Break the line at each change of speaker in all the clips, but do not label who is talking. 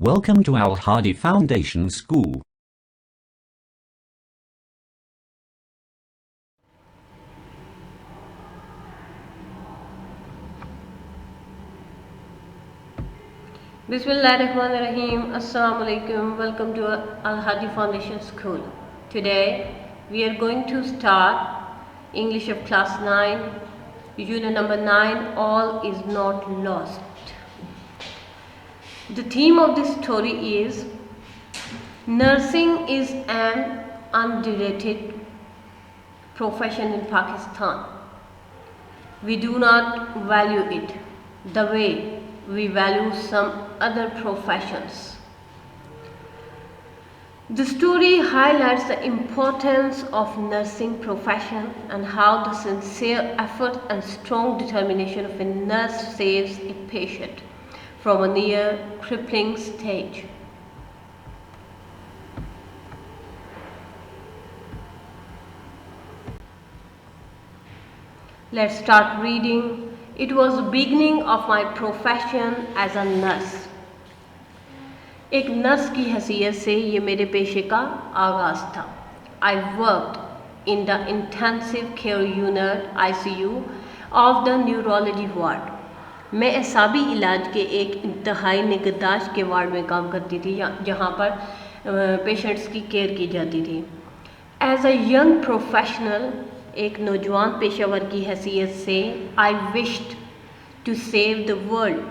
Welcome to Al Hadi Foundation School.
Bismillahirrahmanirrahim. Assalamu alaikum. Welcome to Al Hadi Foundation School. Today we are going to start English of class 9, unit number 9, All is Not Lost. The theme of this story is nursing is an underrated profession in Pakistan. We do not value it the way we value some other professions. The story highlights the importance of nursing profession and how the sincere effort and strong determination of a nurse saves a patient from a near crippling stage. Let's start reading. It was the beginning of my profession as a nurse. एक nurse की हैसियत से ये मेरे पेशे का आगाज़ था. I worked in the intensive care unit ICU of the neurology ward. मैं असाबी इलाज के एक इंतहाई निगहदाश्त के वार्ड में काम करती थी जहाँ पर पेशेंट्स की केयर की जाती थी. एज अ यंग प्रोफेशनल, एक नौजवान पेशेवर की हैसियत से I wished to save the world.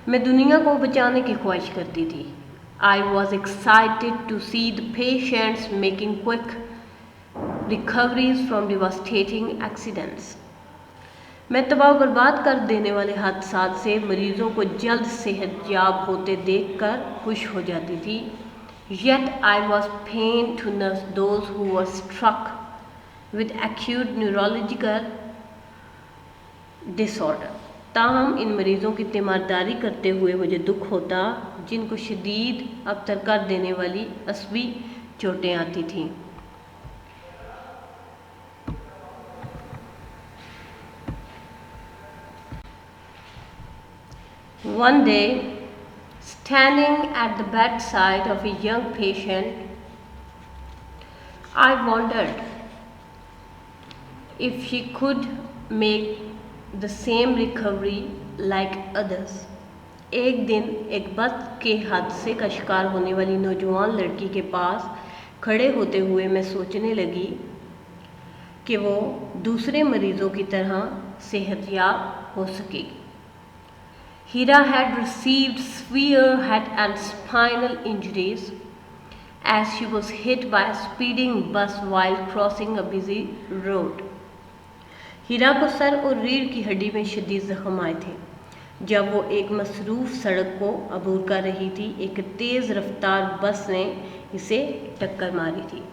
मैं दुनिया को बचाने की ख्वाहिश करती थी. I was excited to see the patients making quick recoveries from devastating accidents. मैं तबाह बर्बाद कर देने वाले हादसात से मरीज़ों को जल्द सेहतयाब होते देखकर खुश हो जाती थी. Yet I was pained to nurse those who were struck with acute neurological disorder. ताहम इन मरीज़ों की तीमारदारी करते हुए मुझे दुख होता जिनको शदीद अबतर कर देने वाली असबी चोटें आती थीं. One day, standing at the bedside of a young patient, I wondered if she could make the same recovery like others. एक दिन एक बस के हादसे का शिकार होने वाली नौजवान लड़की के पास खड़े होते हुए मैं सोचने लगी कि वो दूसरे मरीज़ों की तरह सेहतयाब हो सकेगी. Hira had received severe head and spinal injuries as she was hit by a speeding bus while crossing a busy road. हीरा को सर और रीढ़ की हड्डी में शदीद जख्म आए थे जब वो एक मसरूफ़ सड़क को अबूर कर रही थी. एक तेज़ रफ्तार बस ने इसे टक्कर मारी थी.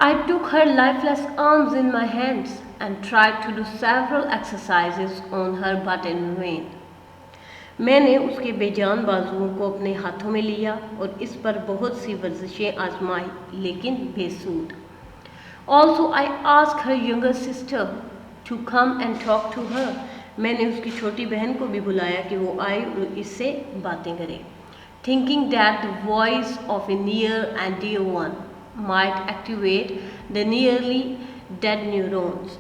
I took her lifeless arms in my hands and tried to do several exercises on her but in vain. मैंने उसके बेजान बाजुओं को अपने हाथों में लिया और इस पर बहुत सी वर्जिशें आजमाई लेकिन बेसूद. Also I asked her younger sister to come and talk to her. मैंने उसकी छोटी बहन को भी बुलाया कि वो आए और इससे बातें करे. Thinking that the voice of a near and dear one might activate the nearly dead neurons.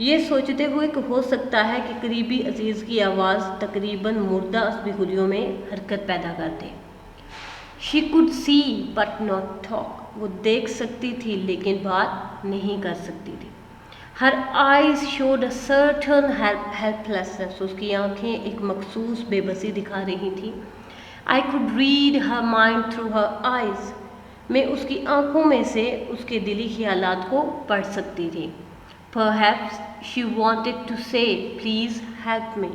ये सोचते हुए कि हो सकता है कि करीबी अजीज़ की आवाज़ तकरीबन मुर्दा असबी हुलियों में हरकत पैदा कर दे. She could see but not talk. वो देख सकती थी लेकिन बात नहीं कर सकती थी. हर eyes showed a certain helplessness. उसकी आंखें एक मखसूस बेबसी दिखा रही थी. I could read her mind through her eyes. मैं उसकी आंखों में से उसके दिली ख्यालात को पढ़ सकती थी. Perhaps she wanted to say, please help me.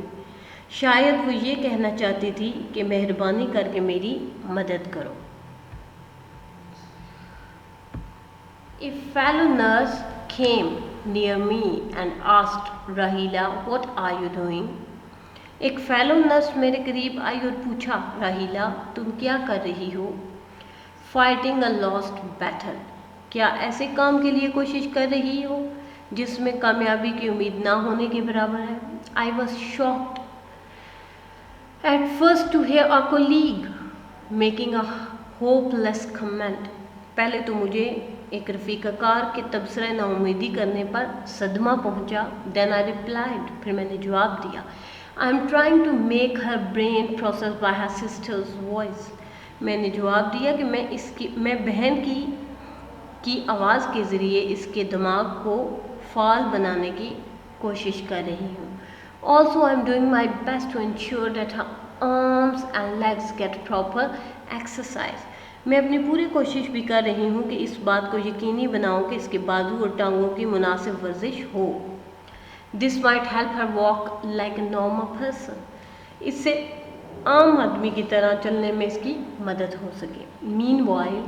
शायद वो ये कहना चाहती थी कि मेहरबानी करके मेरी मदद करो. A fellow nurse came near me and asked, Rahila, what are you doing? एक फेलो नर्स मेरे करीब आई और पूछा, राहीला तुम क्या कर रही हो? Fighting a lost battle. क्या ऐसे काम के लिए कोशिश कर रही हो जिसमें कामयाबी की उम्मीद ना होने के बराबर है. I was shocked At first to hear a colleague making a hopeless comment, पहले तो मुझे एक रफ़ीक़ाकार के तबसरे नाउमीदी करने पर सदमा पहुंचा। Then I replied, फिर मैंने जवाब दिया, I am trying to make her brain process by her sister's voice। मैंने जवाब दिया कि मैं बहन की आवाज़ के ज़रिए इसके दिमाग को फाल बनाने की कोशिश कर रही हूँ। Also, I am doing my best to ensure that her arms and legs get proper exercise। मैं अपनी पूरी कोशिश भी कर रही हूँ कि इस बात को यकीनी बनाऊँ कि इसके बाजू और टांगों की मुनासिब वर्जिश हो। This might help her walk like a normal person। इससे आम आदमी की तरह चलने में इसकी मदद हो सके। Meanwhile,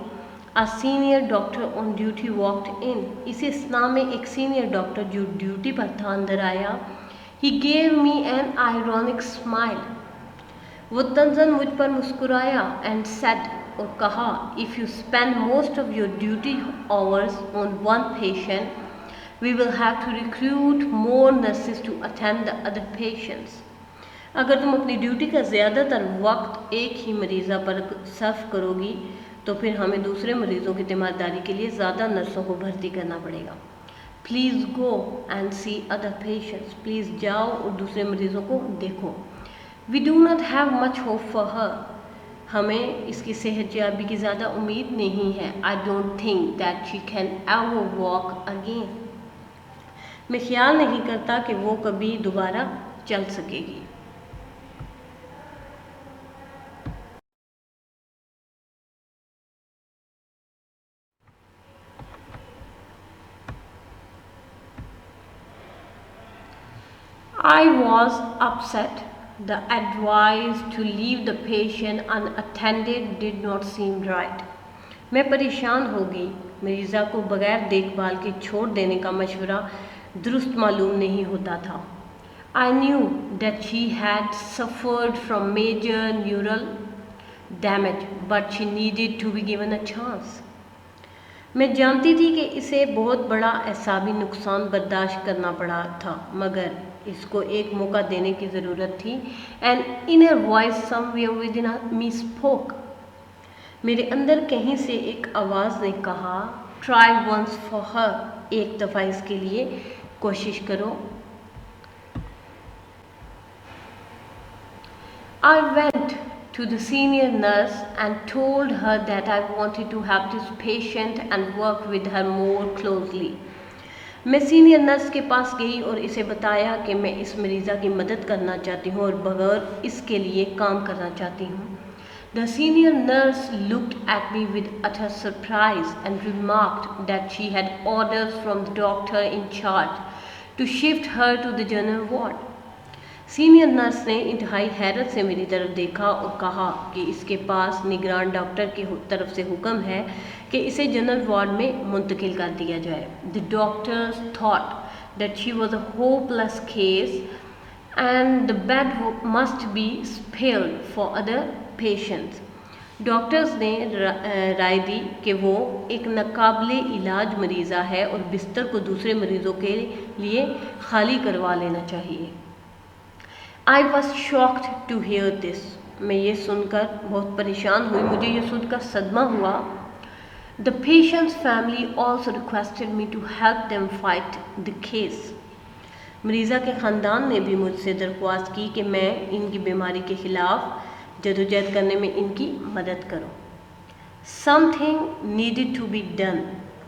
a senior doctor on duty walked in। इसी असना में एक सीनियर डॉक्टर जो ड्यूटी पर था अंदर आया। He gave me an ironic smile। वो तंज़न मुझ पर मुस्कुराया and said और कहा, if you spend most of your duty hours on one patient, we will have to recruit more nurses to attend the other patients। अगर तुम अपनी duty का ज़्यादातर वक्त एक ही मरीज़ा पर सर्फ करोगी तो फिर हमें दूसरे मरीज़ों की तीमारदारी के लिए ज़्यादा नर्सों को भर्ती करना पड़ेगा। Please go and see other patients. Please जाओ और दूसरे मरीज़ों को देखो। We do not have much hope for her. हमें इसकी सेहतयाबी की ज़्यादा उम्मीद नहीं है। I don't think that she can ever walk again. मैं ख्याल नहीं करता कि वो कभी दोबारा चल सकेगी। I was upset। The advice to leave the patient unattended did not seem right। मैं परेशान हो गई। मरीज़ा को बगैर देखभाल के छोड़ देने का मशवरा दुरुस्त मालूम नहीं होता था। I knew that she had suffered from major neural damage, but she needed to be given a chance। मैं जानती थी कि इसे बहुत बड़ा एसाबी नुकसान बर्दाश्त करना पड़ा था, मगर इसको एक मौका देने की ज़रूरत थी। An inner voice somewhere within me spoke। मेरे अंदर कहीं से एक आवाज़ ने कहा, Try once for her। एक दफ़ा इसके लिए कोशिश करो। I went to the senior nurse and told her that I wanted to have this patient and work with her more closely। मैं सीनियर नर्स के पास गई और इसे बताया कि मैं इस मरीज़ा की मदद करना चाहती हूँ और बगैर इसके लिए काम करना चाहती हूँ। The senior nurse looked at me with utter surprise and remarked that she had orders from the doctor in charge to shift her to the general ward। Senior nurse ने इंतहाई हैरत से मेरी तरफ देखा और कहा कि इसके पास निगरान डॉक्टर की तरफ से हुक्म है कि इसे जनरल वार्ड में मुंतकिल कर दिया जाए। The doctors thought that she was a hopeless case and the bed must be spared for other patients. Doctors ने राय दी कि वो एक नाकाबिले इलाज मरीज़ा है और बिस्तर को दूसरे मरीज़ों के लिए खाली करवा लेना चाहिए। I was shocked to hear this। मैं ये सुनकर बहुत परेशान हुई, मुझे ये सुनकर सदमा हुआ। The patient's family also requested me to help them fight the case। मरीज़ा के ख़ानदान ने भी मुझसे दरख्वास्त की कि मैं इनकी बीमारी के ख़िलाफ़ जदोजहद करने में इनकी मदद करूं। Something needed to be done।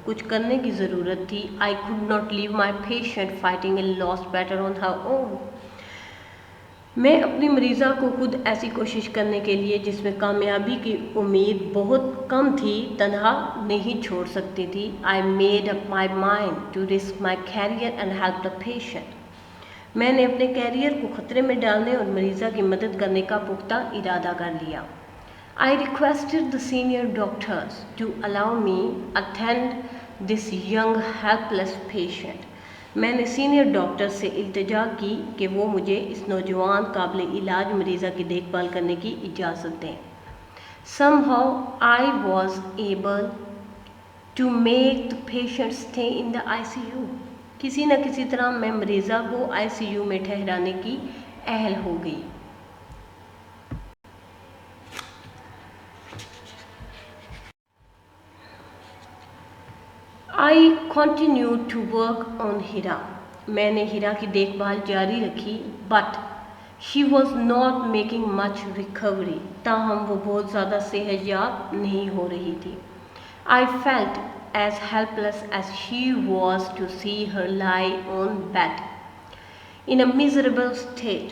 कुछ करने की ज़रूरत थी। I could not leave my patient fighting a lost battle on her own। मैं अपनी मरीज़ा को खुद ऐसी कोशिश करने के लिए जिसमें कामयाबी की उम्मीद बहुत कम थी तन्हा नहीं छोड़ सकती थी। I made up my mind to risk my career and help the patient. मैंने अपने कैरियर को ख़तरे में डालने और मरीज़ा की मदद करने का पुख्ता इरादा कर लिया। I requested the senior doctors to allow me attend this young helpless patient. मैंने सीनियर डॉक्टर से इल्तिजा की कि वो मुझे इस नौजवान काबिल इलाज मरीज़ा की देखभाल करने की इजाज़त दें। Somehow I was able to make the patient stay in the ICU। किसी न किसी तरह मैं मरीज़ा को ICU में ठहराने की अहल हो गई। I continue to work on Heera. मैंने हीरा की देखभाल जारी रखी, but she was not making much recovery. ताहम वो बहुत ज़्यादा सेहतयाब नहीं हो रही थी। I felt as helpless as she was to see her lie on bed in a miserable state.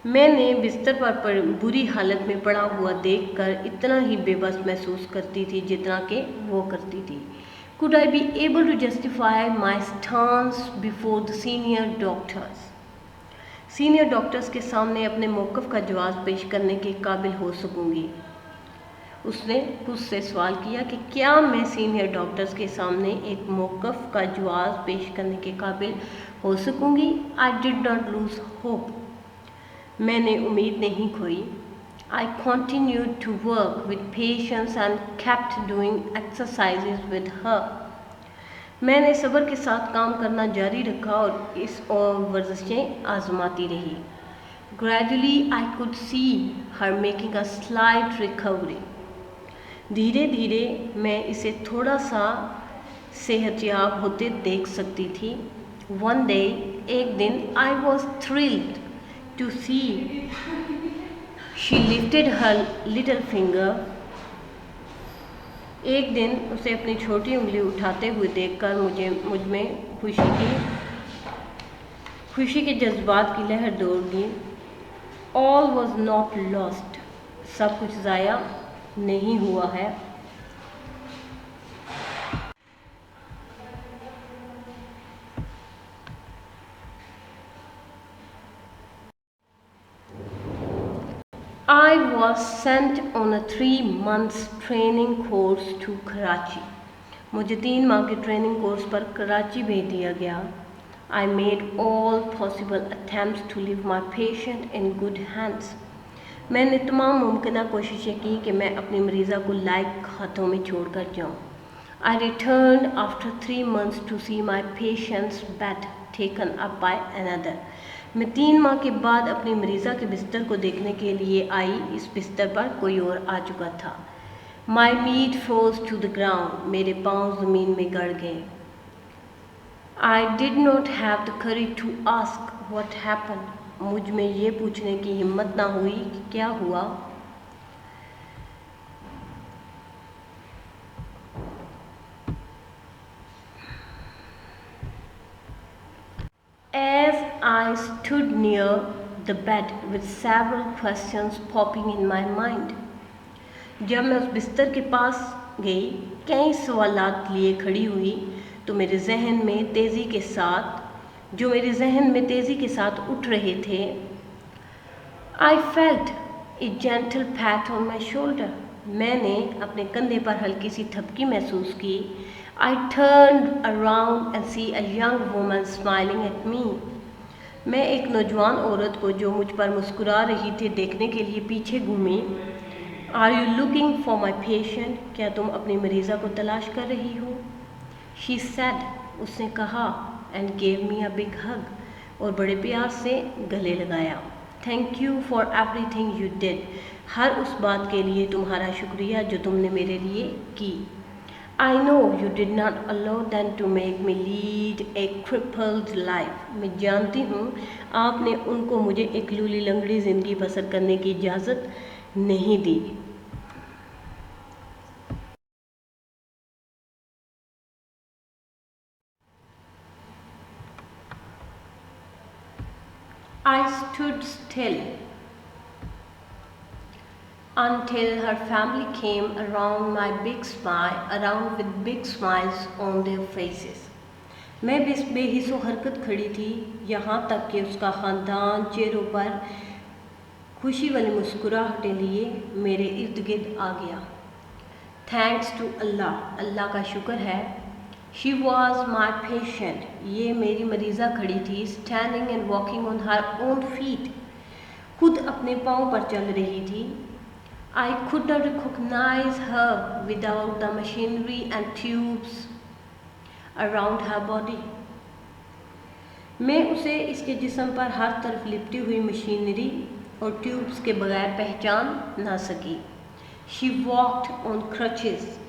मैंने बिस्तर पर बुरी हालत में पड़ा हुआ देखकर इतना ही बेबस महसूस करती थी जितना कि वो करती थी। Could I be able to justify my stance before the senior doctors? Senior doctors के सामने अपने मौक़िफ़ का जवाब पेश करने के काबिल हो सकूँगी? उसने खुद से सवाल किया कि क्या मैं सीनियर डॉक्टर्स के सामने एक मौक़िफ़ का जवाब पेश करने के काबिल हो सकूँगी? I did not lose hope. मैंने उम्मीद नहीं खोई। I continued to work with patience and kept doing exercises with her. मैंने सब्र के साथ काम करना जारी रखा और वर्जिशें आजमाती रही। Gradually I could see her making a slight recovery. धीरे धीरे मैं इसे थोड़ा सा सेहतयाब होते देख सकती थी। वन डे, एक दिन, I was thrilled to see she lifted her little finger. एक दिन उसे अपनी छोटी उंगली उठाते हुए देखकर मुझ में खुशी के जज्बात की लहर दौड़ गई। All was not lost. सब कुछ ज़ाया नहीं हुआ है। I was sent on a 3 months training course to Karachi. मुझे 3 माह के ट्रेनिंग कोर्स पर कराची भेज दिया गया। I made all possible attempts to leave my patient in good hands. मैंने तमाम मुमकिन कोशिशें की कि मैं अपनी मरीज़ा को लायक हाथों में छोड़ कर जाऊँ। I returned after 3 months to see my patient's bed taken up by another. मैं 3 माह के बाद अपनी मरीज़ा के बिस्तर को देखने के लिए आई। इस बिस्तर पर कोई और आ चुका था। My feet froze to the ground. मेरे पाँव ज़मीन में गड़ गए। I did not have the courage to ask what happened. मुझ में ये पूछने की हिम्मत ना हुई कि क्या हुआ। As I stood near the bed with several questions popping in my mind. जब मैं उस बिस्तर के पास गई, कई सवालात लिए खड़ी हुई तो मेरे जहन में तेज़ी के साथ उठ रहे थे। I felt a gentle pat on my shoulder. मैंने अपने कंधे पर हल्की सी थपकी महसूस की। I turned around and see a young woman smiling at me. मैं एक नौजवान औरत को जो मुझ पर मुस्कुरा रही थी देखने के लिए पीछे घूमी। Are you looking for my patient? क्या तुम अपनी मरीज़ा को तलाश कर रही हो? She said, उसने कहा, and gave me a big hug, और बड़े प्यार से गले लगाया। Thank you for everything you did. हर उस बात के लिए तुम्हारा शुक्रिया जो तुमने मेरे लिए की। I know you did not allow them to make me lead a crippled life. मैं जानती हूँ आपने उनको मुझे एक लूली लंगड़ी ज़िंदगी बसर करने की इजाज़त नहीं दी। I stood still until her family came around with big smiles on their faces. मैं बेहिस्सो हरकत खड़ी थी यहाँ तक कि उसका ख़ानदान चेहरों पर खुशी वाली मुस्कुराहटें लिए मेरे इर्द गिर्द आ गया। थैंक्स टू अल्लाह, अल्लाह का शुक्र है। शी वॉज माई पेशेंट, ये मेरी मरीज़ा खड़ी थी, standing and walking on her own feet, खुद अपने पाँव पर चल रही थी। I could not recognise her without the machinery and tubes around her body. मैं उसे इसके जिस्म पर हर तरफ लिपटी हुई मशीनरी और ट्यूब्स के बगैर पहचान ना सकी। शी वॉक्ड ऑन क्रचेस,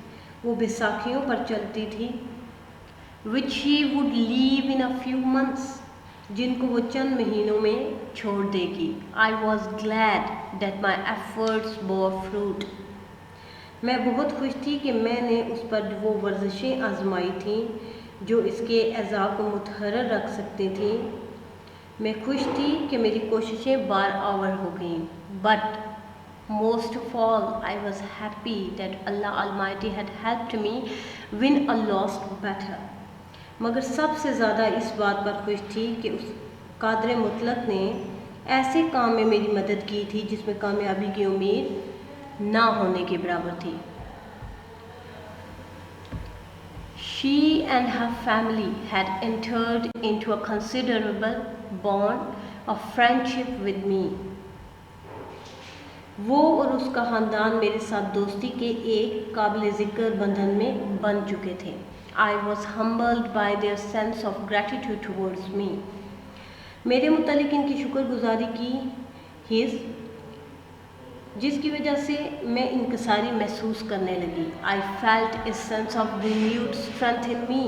वो बैसाखियों पर चलती थी, which she would leave in a few months, जिनको वो चंद महीनों में छोड़ देगी। I was glad that my efforts bore fruit. मैं बहुत खुश थी कि मैंने उस पर वो वर्जिशें आजमाई थीं जो इसके एज़ा को मुतहर्रिर रख सकती थीं। मैं खुश थी कि मेरी कोशिशें बार आवर हो गईं। But most of all, I was happy that Allah Almighty had helped me win a lost battle. मगर सबसे ज़्यादा इस बात पर खुश थी कि उस कादिर मुतलक ने ऐसे काम में मेरी मदद की थी जिसमें कामयाबी की उम्मीद ना होने के बराबर थी। She and her family had entered into a considerable bond of friendship with me. वो और उसका ख़ानदान मेरे साथ दोस्ती के एक काबिल ज़िक्र बंधन में बन चुके थे। I was humbled by their sense of gratitude towards me. मेरे मुतालिक इनकी शुक्रगुजारी की हिस्स जिसकी वजह से मैं इनकसारी महसूस करने लगी। I felt a sense of renewed strength in me.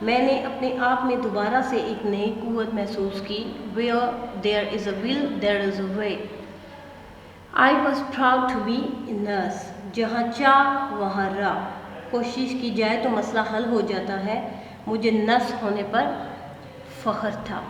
मैंने अपने आप में दोबारा से एक नई कुव्वत महसूस की। Where there is a will, there is a way. I was proud to be a nurse. जहाँ चाह वहाँ राह। कोशिश की जाए तो मसला हल हो जाता है। मुझे नर्स होने पर फ़ख्र था।